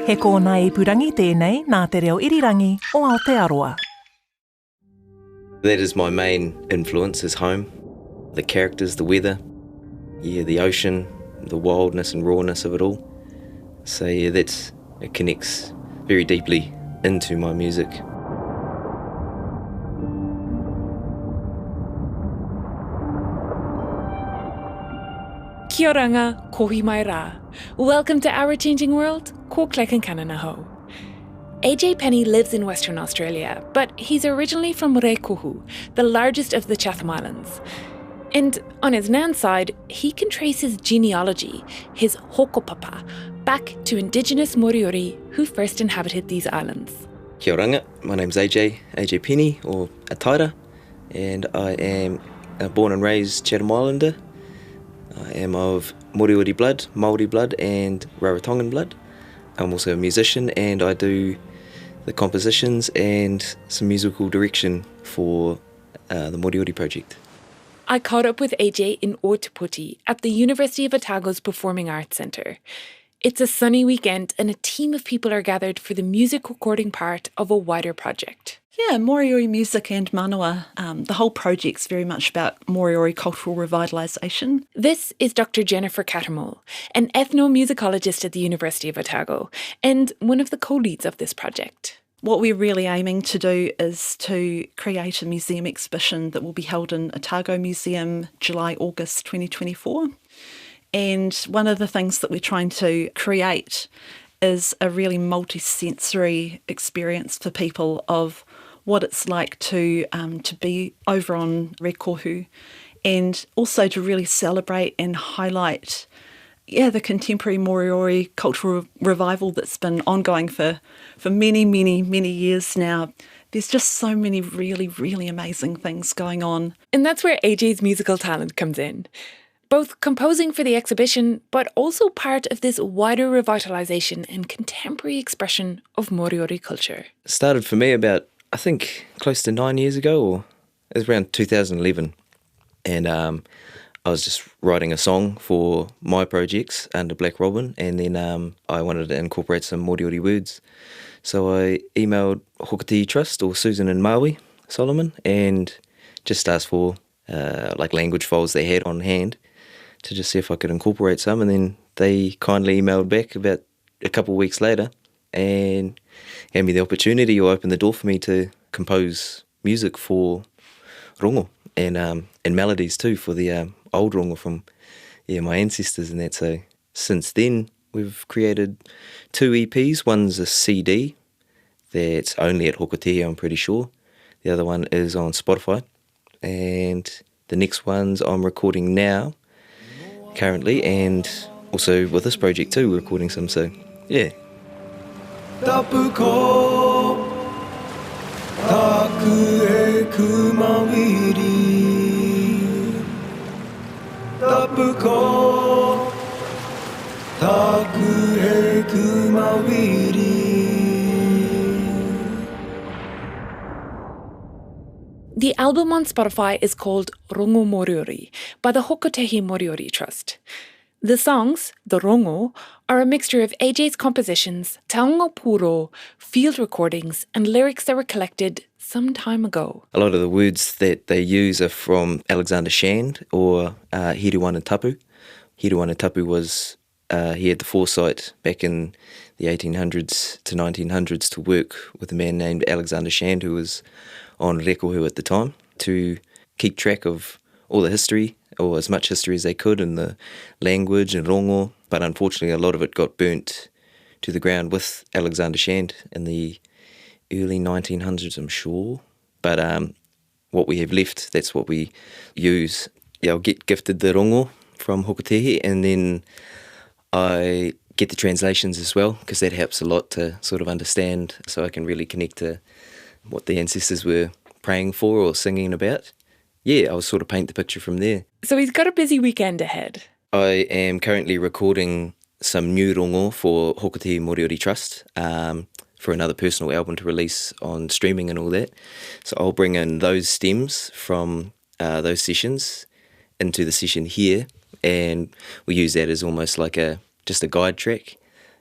He kōna I purangi tēnei nā te reo irirangi o Aotearoa. That is my main influence, is home. The characters, the weather, the ocean, the wildness and rawness of it all. So it connects very deeply into my music. Kia oranga, kohi mai rā. Welcome to Our Changing World, ko Concannon aho. AJ Penny lives in Western Australia, but he's originally from Rēkohu, the largest of the Chatham Islands. And on his nan's side, he can trace his genealogy, his hokopapa, back to Indigenous Moriori who first inhabited these islands. Kia oranga, my name's AJ Penny, or Ataira, and I am a born and raised Chatham Islander. I am of Moriori blood, Māori blood and Rarotongan blood. I'm also a musician and I do the compositions and some musical direction for the Moriori project. I caught up with AJ in Ōtepoti at the University of Otago's Performing Arts Centre. It's a sunny weekend and a team of people are gathered for the music recording part of a wider project. Yeah, Moriori music and manawa. The whole project's very much about Moriori cultural revitalisation. This is Dr. Jennifer Cattermole, an ethnomusicologist at the University of Otago and one of the co-leads of this project. What we're really aiming to do is to create a museum exhibition that will be held in Otago Museum July-August 2024. And one of the things that we're trying to create is a really multi-sensory experience for people of what it's like to be over on Rēkohu, and also to really celebrate and highlight the contemporary Moriori cultural revival that's been ongoing for many, many, many years now. There's just so many really, really amazing things going on. And that's where AJ's musical talent comes in. Both composing for the exhibition, but also part of this wider revitalisation and contemporary expression of Moriori culture. It started for me about, I think, close to 9 years ago, or it was around 2011. And I was just writing a song for my projects under Black Robin, and then I wanted to incorporate some Moriori words. So I emailed Hokotehi Trust, or Susan and Maui Solomon, and just asked for language files they had on hand to just see if I could incorporate some, and then they kindly emailed back about a couple of weeks later and gave me the opportunity, or opened the door for me to compose music for rongo and melodies too for the old rongo from my ancestors and that. So since then we've created 2 EPs. One's a CD that's only at Hokotehi, I'm pretty sure. The other one is on Spotify, and the next ones I'm recording now currently, and also with this project too, we're recording some, so yeah. Tapuko Taku e kumawiri Tapuko Taku e kumawiri. The album on Spotify is called Rongo Moriori by the Hokotehi Moriori Trust. The songs, the rongo, are a mixture of AJ's compositions, taonga puro, field recordings, and lyrics that were collected some time ago. A lot of the words that they use are from Alexander Shand or Hiruana Tapu. Hiruana Tapu was, he had the foresight back in the 1800s to 1900s to work with a man named Alexander Shand, who was on Rēkohu at the time, to keep track of all the history, or as much history as they could, in the language and rongo. But unfortunately a lot of it got burnt to the ground with Alexander Shand in the early 1900s, I'm sure. But what we have left, that's what we use. I'll get gifted the rongo from Hokotehi, and then I get the translations as well, because that helps a lot to sort of understand, so I can really connect to what the ancestors were praying for or singing about. I'll sort of paint the picture from there. So he's got a busy weekend ahead. I am currently recording some new rongo for Hokotehi Moriori Trust for another personal album to release on streaming and all that. So I'll bring in those stems from those sessions into the session here, and we use that as almost like just a guide track.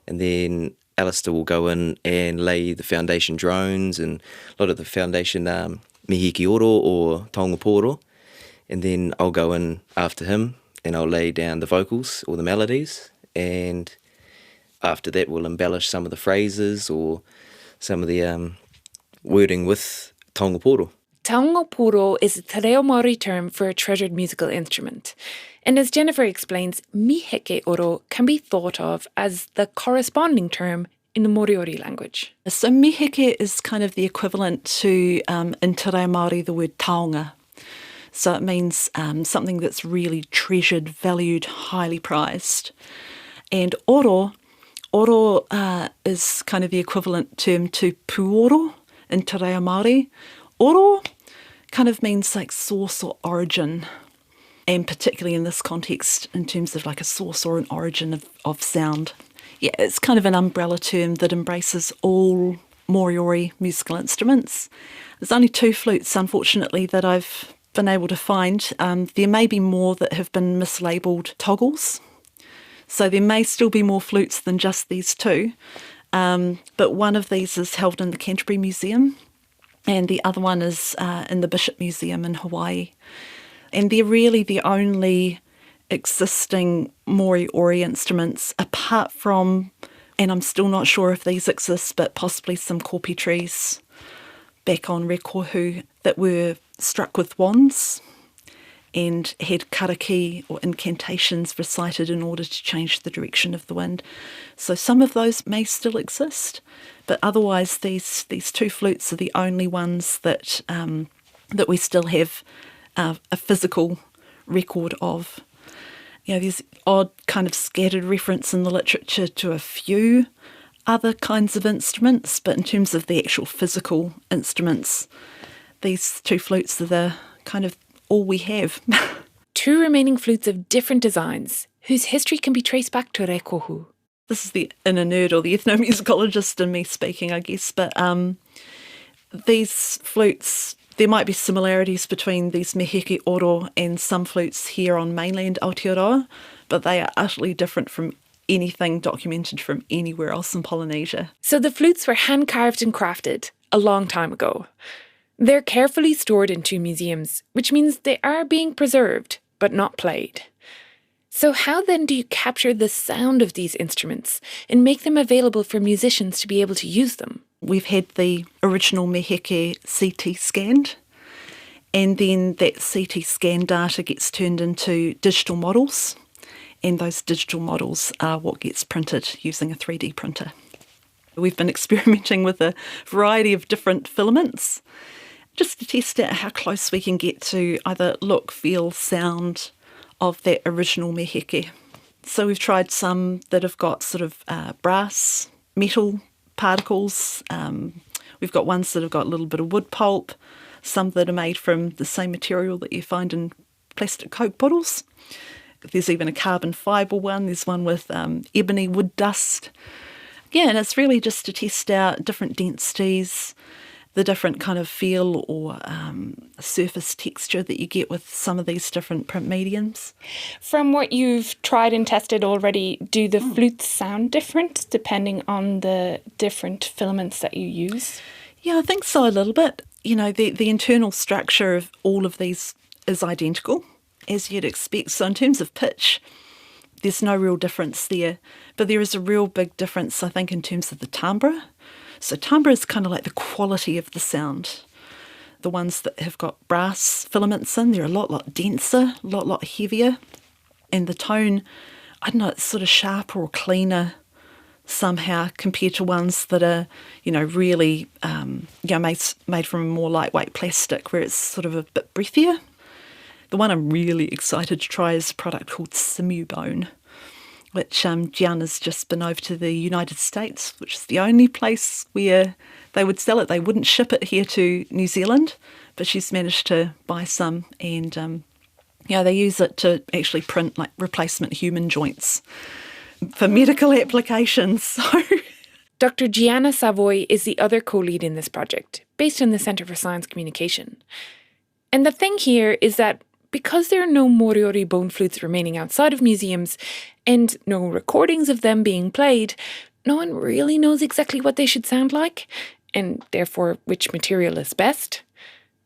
And then Alistair will go in and lay the foundation drones and a lot of the foundation mihiki oro or taonga pōro, and then I'll go in after him and I'll lay down the vocals or the melodies, and after that we'll embellish some of the phrases or some of the wording with taonga pōro. Taonga pōro is a te reo Māori term for a treasured musical instrument. And as Jennifer explains, miheke oro can be thought of as the corresponding term in the Moriori language. So miheke is kind of the equivalent to, in te reo Māori, the word taonga. So it means something that's really treasured, valued, highly prized. And oro is kind of the equivalent term to puoro in te reo Māori. Oro kind of means like source or origin, and particularly in this context in terms of like a source or an origin of sound. Yeah, it's kind of an umbrella term that embraces all Moriori musical instruments. There's only 2 flutes, unfortunately, that I've been able to find. There may be more that have been mislabelled toggles, so there may still be more flutes than just these 2. But one of these is held in the Canterbury Museum, and the other one is in the Bishop Museum in Hawaii. And they're really the only existing Moriori instruments, apart from, and I'm still not sure if these exist, but possibly some kopi trees back on Rēkohu that were struck with wands and had karaki or incantations recited in order to change the direction of the wind. So some of those may still exist, but otherwise these 2 flutes are the only ones that that we still have a physical record of. You know, there's odd kind of scattered reference in the literature to a few other kinds of instruments, but in terms of the actual physical instruments, these 2 flutes are the kind of all we have. 2 remaining flutes of different designs, whose history can be traced back to Rēkohu. This is the inner nerd or the ethnomusicologist in me speaking, I guess, but these flutes, there might be similarities between these miheke oro and some flutes here on mainland Aotearoa, but they are utterly different from anything documented from anywhere else in Polynesia. So the flutes were hand-carved and crafted a long time ago. They're carefully stored in 2 museums, which means they are being preserved, but not played. So how then do you capture the sound of these instruments and make them available for musicians to be able to use them? We've had the original meheke CT scanned, and then that CT scan data gets turned into digital models, and those digital models are what gets printed using a 3D printer. We've been experimenting with a variety of different filaments just to test out how close we can get to either look, feel, sound of that original meheke. So we've tried some that have got sort of brass, metal particles. We've got ones that have got a little bit of wood pulp, some that are made from the same material that you find in plastic Coke bottles. There's even a carbon fibre one. There's one with ebony wood dust. Yeah, and it's really just to test out different densities, the different kind of feel or surface texture that you get with some of these different print mediums. From what you've tried and tested already, do the flutes sound different depending on the different filaments that you use? Yeah, I think so a little bit. You know, the internal structure of all of these is identical, as you'd expect. So in terms of pitch, there's no real difference there. But there is a real big difference, I think, in terms of the timbre. So timbre is kind of like the quality of the sound. The ones that have got brass filaments in, they're a lot denser, a lot heavier. And the tone, I don't know, it's sort of sharper or cleaner somehow compared to ones that are, you know, really made from a more lightweight plastic where it's sort of a bit breathier. The one I'm really excited to try is a product called Simu Bone, which Gianna's just been over to the United States, which is the only place where they would sell it. They wouldn't ship it here to New Zealand, but she's managed to buy some, and they use it to actually print like replacement human joints for medical applications. So Dr. Gianna Savoy is the other co-lead in this project, based in the Centre for Science Communication. And the thing here is that because there are no Moriori bone flutes remaining outside of museums and no recordings of them being played, no one really knows exactly what they should sound like, and therefore which material is best.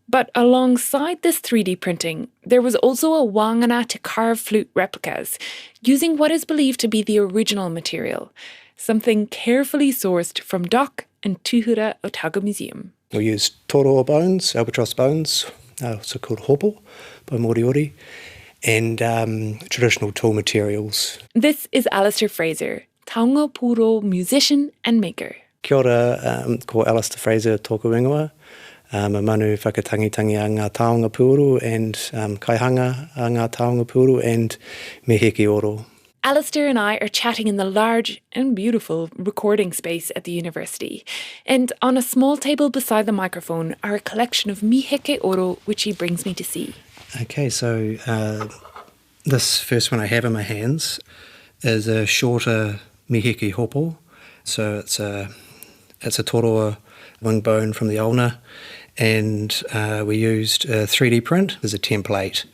But alongside this 3D printing, there was also a wāngana to carve flute replicas, using what is believed to be the original material, something carefully sourced from Dock and Tuhura Otago Museum. We used toroa bones, albatross bones, also called hopo by Moriori, and traditional tool materials. This is Alistair Fraser, taonga pūro musician and maker. Kia ora, ko Alistair Fraser tōku ingoa. A manu whakatangitangi a ngā taonga pūro and kaihanga a ngā taonga pūro and me heke oro. Alistair and I are chatting in the large and beautiful recording space at the university. And on a small table beside the microphone are a collection of miheke oro, which he brings me to see. Okay, so this first one I have in my hands is a shorter miheke hopo. So it's a toroa wing bone from the ulna, and we used a 3D print as a template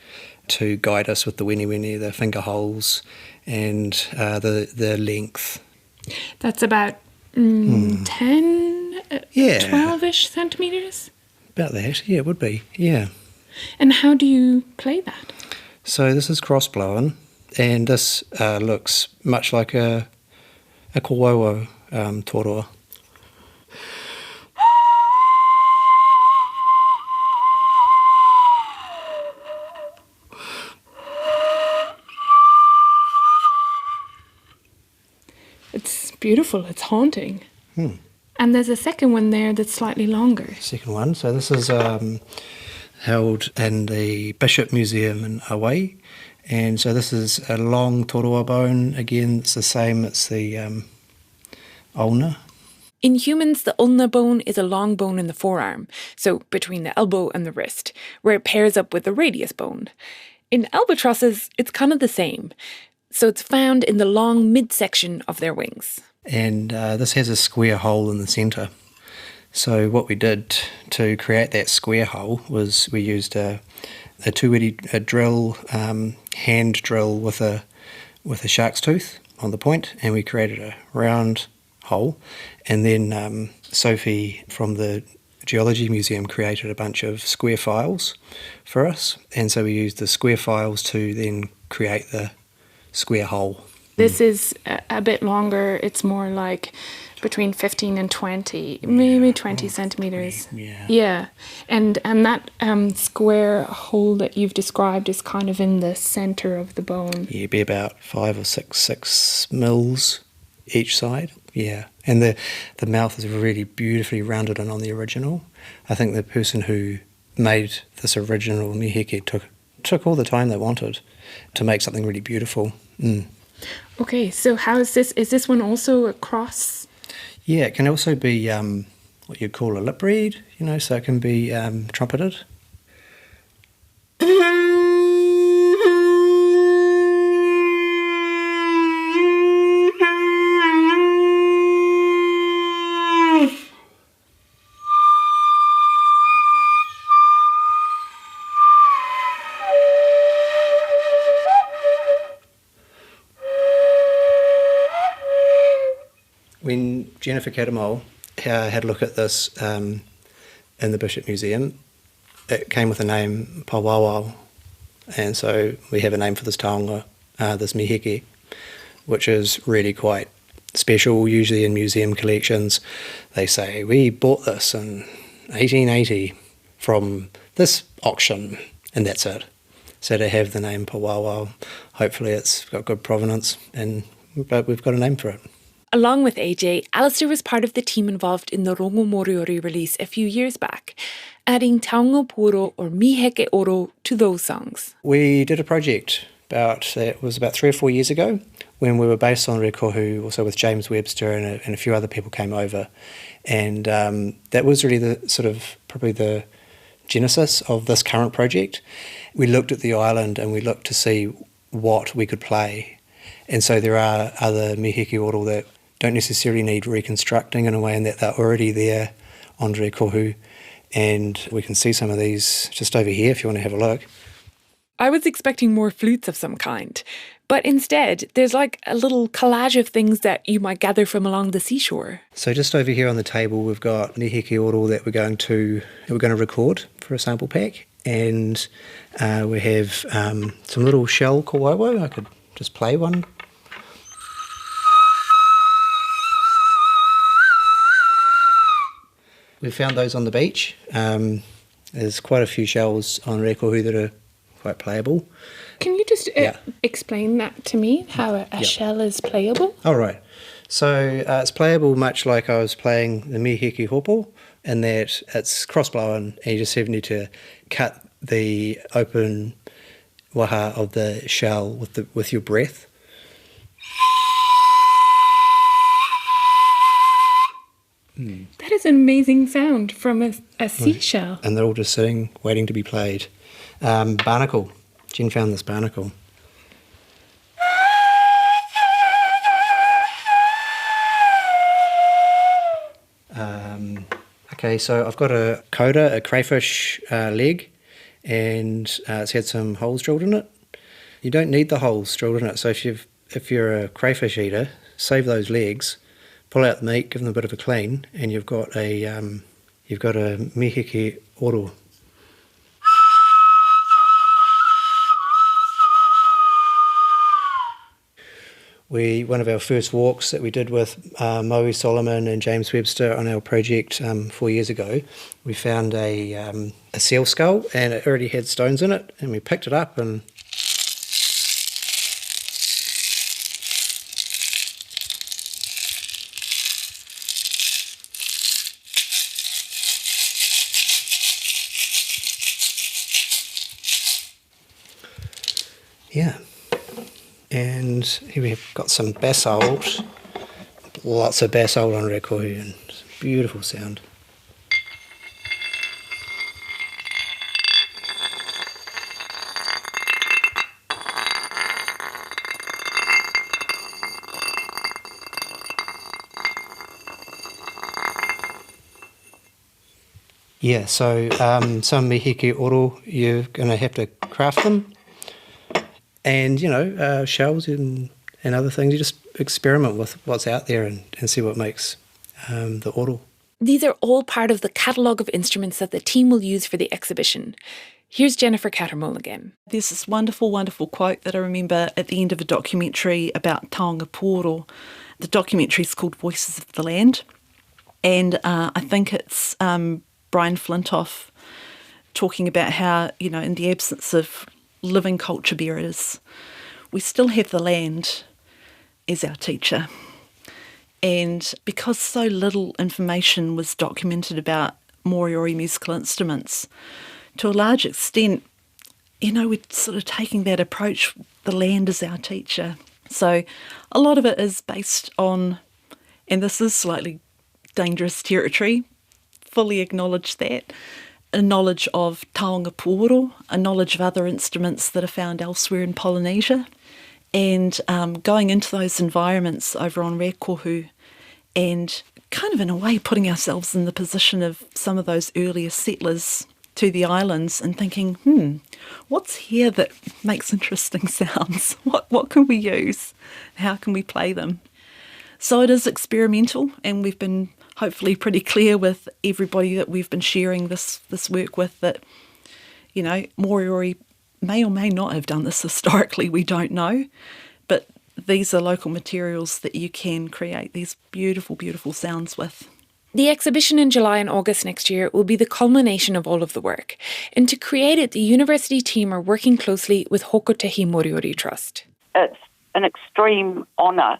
to guide us with the wini, the finger holes, and the length. That's about 10, 12-ish centimetres? About that, yeah, it would be, yeah. And how do you play that? So this is cross-blown, and this looks much like a kōwaua toroa. It's beautiful, it's haunting. And there's a second one there that's slightly longer. Second one, so this is held in the Bishop Museum in Hawaii. And so this is a long toroa bone. Again, it's the same, it's the ulna. In humans, the ulna bone is a long bone in the forearm, so between the elbow and the wrist, where it pairs up with the radius bone. In albatrosses, it's kind of the same. So it's found in the long midsection of their wings. And this has a square hole in the centre. So what we did to create that square hole was we used a drill, hand drill with a shark's tooth on the point, and we created a round hole. And then Sophie from the Geology Museum created a bunch of square files for us. And so we used the square files to then create the square hole. This is a bit longer. It's more like between 15 and 20, maybe 20 centimetres. Yeah. And that square hole that you've described is kind of in the centre of the bone. Yeah, be about 5 or 6 mils each side. Yeah. And the mouth is really beautifully rounded in on the original. I think the person who made this original miheke took all the time they wanted to make something really beautiful. Okay, so how is this? Is this one also a cross? Yeah, it can also be what you'd call a lip reed, so it can be trumpeted. When Jennifer Katamole had a look at this in the Bishop Museum, it came with the name Pawawau, and so we have a name for this taonga, this miheke, which is really quite special. Usually in museum collections, they say, we bought this in 1880 from this auction, and that's it. So to have the name Pawawau, hopefully it's got good provenance, but we've got a name for it. Along with AJ, Alistair was part of the team involved in the Rongo Moriori release a few years back, adding taonga pūro or miheke oro to those songs. We did a project it was about 3 or 4 years ago when we were based on Rēkohu, also with James Webster and a few other people came over. And that was really probably the genesis of this current project. We looked at the island and we looked to see what we could play. And so there are other miheke oro that don't necessarily need reconstructing in a way, and that they're already there on Rēkohu. And we can see some of these just over here if you want to have a look. I was expecting more flutes of some kind, But instead, there's like a little collage of things that you might gather from along the seashore. So just over here on the table, we've got nihiki oro that we're going to record for a sample pack, and we have some little shell kawawa. I could just play one. We found those on the beach. There's quite a few shells on Rēkohu that are quite playable. Can you just explain that to me, how a shell is playable? Oh, right. So it's playable much like I was playing the mihiki hopo, in that it's cross-blown and you just need to cut the open waha of the shell with your breath. That is an amazing sound from a seashell. And they're all just sitting, waiting to be played. Barnacle. Jen found this barnacle. Okay, so I've got a coda, a crayfish leg, and it's had some holes drilled in it. You don't need the holes drilled in it, so if you're a crayfish eater, save those legs, pull out the meat, give them a bit of a clean, and you've got a mihiki oro. One of our first walks that we did with Moe Solomon and James Webster on our project 4 years ago, we found a seal skull, and it already had stones in it, and we picked it up and yeah. And here we've got some basalt, lots of basalt on Rēkohu, and it's a beautiful sound. Yeah, so some mihiki oro, you're going to have to craft them. And, shells and other things, you just experiment with what's out there and see what makes the oro. These are all part of the catalogue of instruments that the team will use for the exhibition. Here's Jennifer Cattermole again. There's this wonderful, wonderful quote that I remember at the end of a documentary about taonga pōro. The documentary is called Voices of the Land. And I think it's Brian Flintoff talking about how, in the absence of living culture bearers, we still have the land as our teacher. And because so little information was documented about Moriori musical instruments, to a large extent, we're sort of taking that approach, the land is our teacher. So a lot of it is based on, and this is slightly dangerous territory, fully acknowledge that, a knowledge of taonga pōro, a knowledge of other instruments that are found elsewhere in Polynesia, and going into those environments over on Rēkohu and kind of in a way putting ourselves in the position of some of those earlier settlers to the islands and thinking, what's here that makes interesting sounds? What can we use? How can we play them? So it is experimental, and we've been hopefully pretty clear with everybody that we've been sharing this work with that, Moriori may or may not have done this historically, we don't know, but these are local materials that you can create these beautiful, beautiful sounds with. The exhibition in July and August next year will be the culmination of all of the work, and to create it, the university team are working closely with Hokotehi Moriori Trust. It's an extreme honour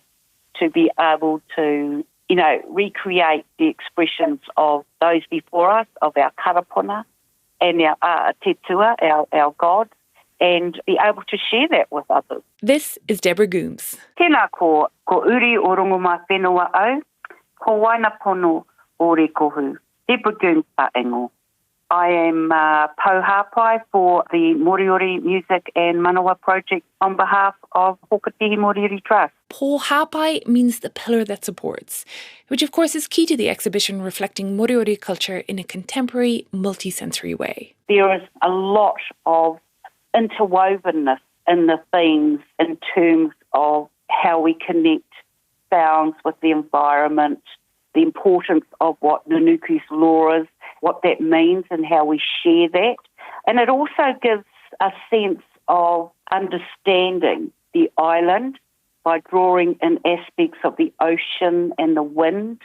to be able to recreate the expressions of those before us, of our karapona and our tetua, our gods, and be able to share that with others. This is Deborah Gooms. Tēnā ko uri o rongoma whenua au, ko waina pono o Rēkohu. Deborah Gooms pa ingo. I am Pauhapai for the Moriori Music and Manawa project on behalf of Hokotehi Moriori Trust. Pauhapai means the pillar that supports, which of course is key to the exhibition reflecting Moriori culture in a contemporary, multisensory way. There is a lot of interwovenness in the themes in terms of how we connect sounds with the environment, the importance of what Nunuku's law is, what that means and how we share that. And it also gives a sense of understanding the island by drawing in aspects of the ocean and the wind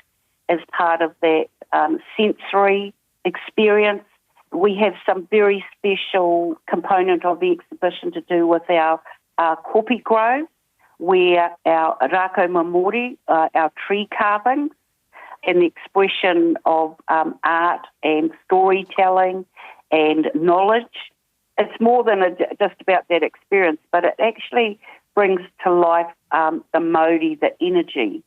as part of that sensory experience. We have some very special component of the exhibition to do with our kopi grove, where our rako mamori, our tree carvings, and the expression of art and storytelling and knowledge. It's more than just about that experience, but it actually brings to life the mauri, the energy.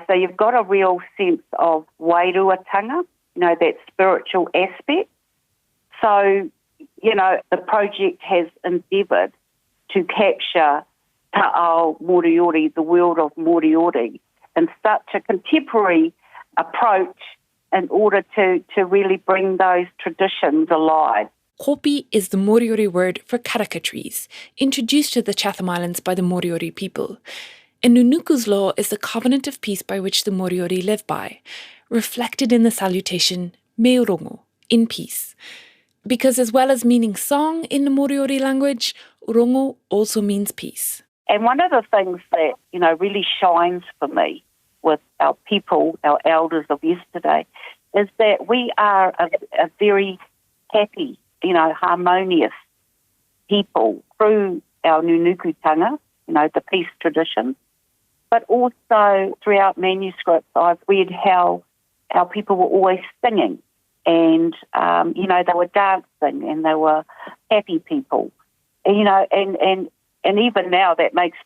So you've got a real sense of wairuatanga, that spiritual aspect. So, the project has endeavoured to capture ta'ao Moriori, the world of Moriori, in such a contemporary approach in order to really bring those traditions alive. Kopi is the Moriori word for karaka trees, introduced to the Chatham Islands by the Moriori people. And Nunuku's law is the covenant of peace by which the Moriori live by, reflected in the salutation me rongo, in peace. Because as well as meaning song in the Moriori language, rongo also means peace. And one of the things that, really shines for me with our people, our elders of yesterday, is that we are a very happy, harmonious people through our Nunukutanga, the peace tradition, but also throughout manuscripts I've read how our people were always singing and, they were dancing and they were happy people, and even now that makes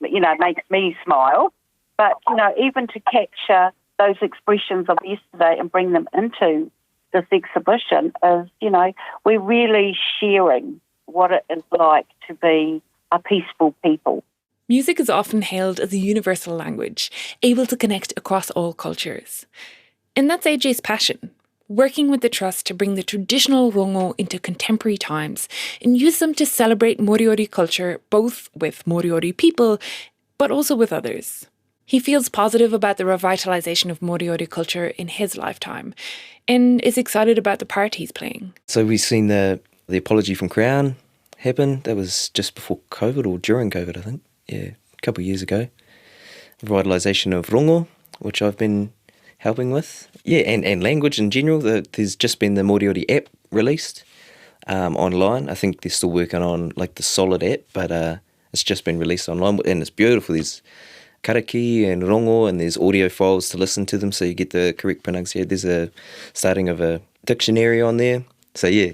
me smile. But, even to capture those expressions of yesterday and bring them into this exhibition is, we're really sharing what it is like to be a peaceful people. Music is often hailed as a universal language, able to connect across all cultures. And that's AJ's passion, working with the Trust to bring the traditional rongo into contemporary times and use them to celebrate Moriori culture, both with Moriori people, but also with others. He feels positive about the revitalisation of Moriori culture in his lifetime and is excited about the part he's playing. So we've seen the apology from Crown happen. That was just before COVID or during COVID, I think. Yeah, a couple of years ago. Revitalisation of rongo, which I've been helping with. Yeah, and language in general. There's just been the Moriori app released online. I think they're still working on the solid app, but it's just been released online and it's beautiful. There's karaki and rongo and there's audio files to listen to them so you get the correct pronunciation. There's a starting of a dictionary on there. So yeah,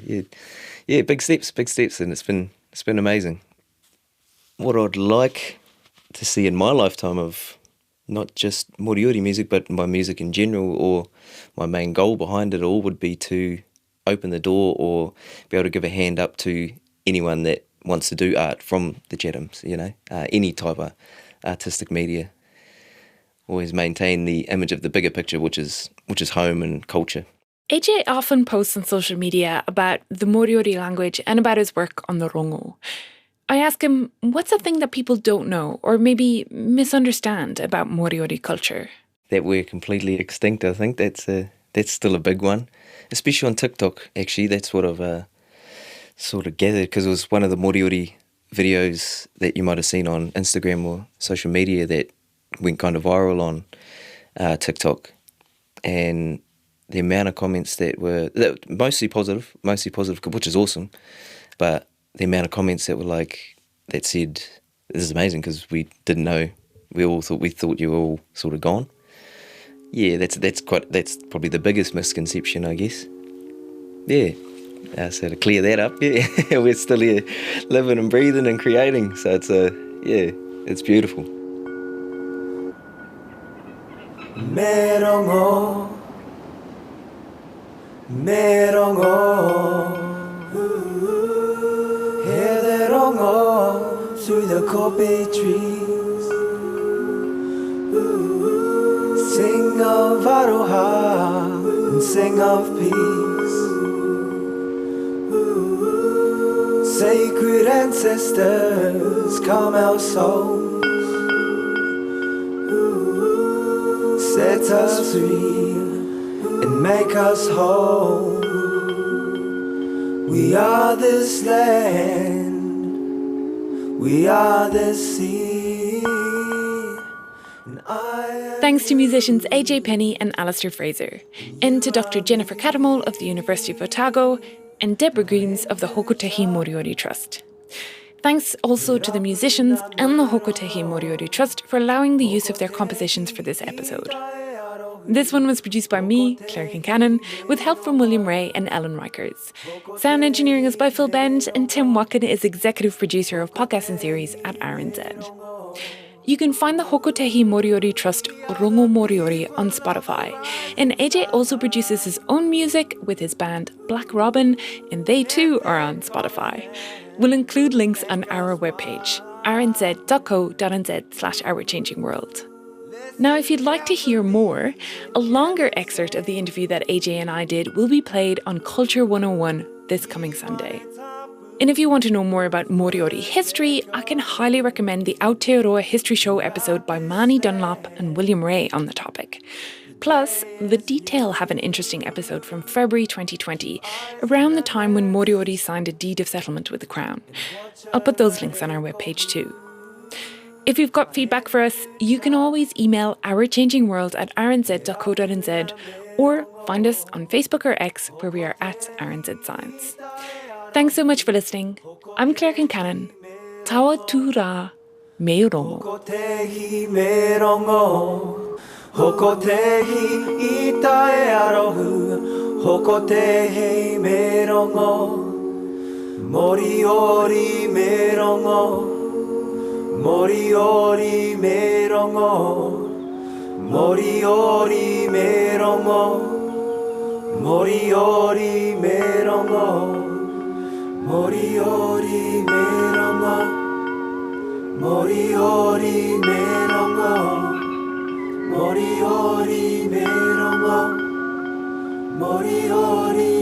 big steps, and it's been amazing. What I'd like to see in my lifetime of not just Moriori music, but my music in general, or my main goal behind it all, would be to open the door or be able to give a hand up to anyone that wants to do art from the Chathams, any type of artistic media. Always maintain the image of the bigger picture, which is home and culture. AJ often posts on social media about the Moriori language and about his work on the rongo. I ask him, what's the thing that people don't know or maybe misunderstand about Moriori culture? That we're completely extinct, I think. That's still a big one. Especially on TikTok, actually. That's what I've sort of gathered, because it was one of the Moriori videos that you might have seen on Instagram or social media that went kind of viral on TikTok. And the amount of comments that were mostly positive, which is awesome. But the amount of comments that were that said, this is amazing because we didn't know, we thought you were all sort of gone. Yeah, that's probably the biggest misconception, I guess. Yeah, so to clear that up, yeah, we're still here living and breathing and creating, so it's beautiful. Merongo, hear the rongo through the kopi trees. Sing of aroha and sing of peace. Sacred ancestors, calm our souls, set us free and make us whole. We are this land, we are this sea. And Thanks to musicians AJ Penny and Alistair Fraser, and to Dr. Jennifer Cattermole of the University of Otago and Deborah Greens of the Hokotehi Moriori Trust. Thanks also to the musicians and the Hokotehi Moriori Trust for allowing the use of their compositions for this episode. This one was produced by me, Claire Concannon, with help from William Ray and Ellen Rikers. Sound engineering is by Phil Bend, and Tim Watkin is executive producer of podcast and series at RNZ. You can find the Hokotehi Moriori Trust Rongo Moriori on Spotify, and AJ also produces his own music with his band Black Robin, and they too are on Spotify. We'll include links on our webpage, rnz.co.nz/ourchangingworld. Now, if you'd like to hear more, a longer excerpt of the interview that AJ and I did will be played on Culture 101 this coming Sunday. And if you want to know more about Moriori history, I can highly recommend the Aotearoa History Show episode by Mani Dunlop and William Ray on the topic. Plus, The Detail have an interesting episode from February 2020, around the time when Moriori signed a deed of settlement with the Crown. I'll put those links on our webpage too. If you've got feedback for us, you can always email ourchangingworld@rnz.co.nz or find us on Facebook or X, where we are at RNZ Science. Thanks so much for listening. I'm Claire Concannon. Tawa tū me rongo. Hokotehi me rongo, Hokotehi I tae arohu, Hokotehi me rongo, Moriori me rongo, Moriori me rongo, Moriori me rongo, Moriori me rongo. Moriori me rongo, Moriori me rongo, Moriori me rongo, Moriori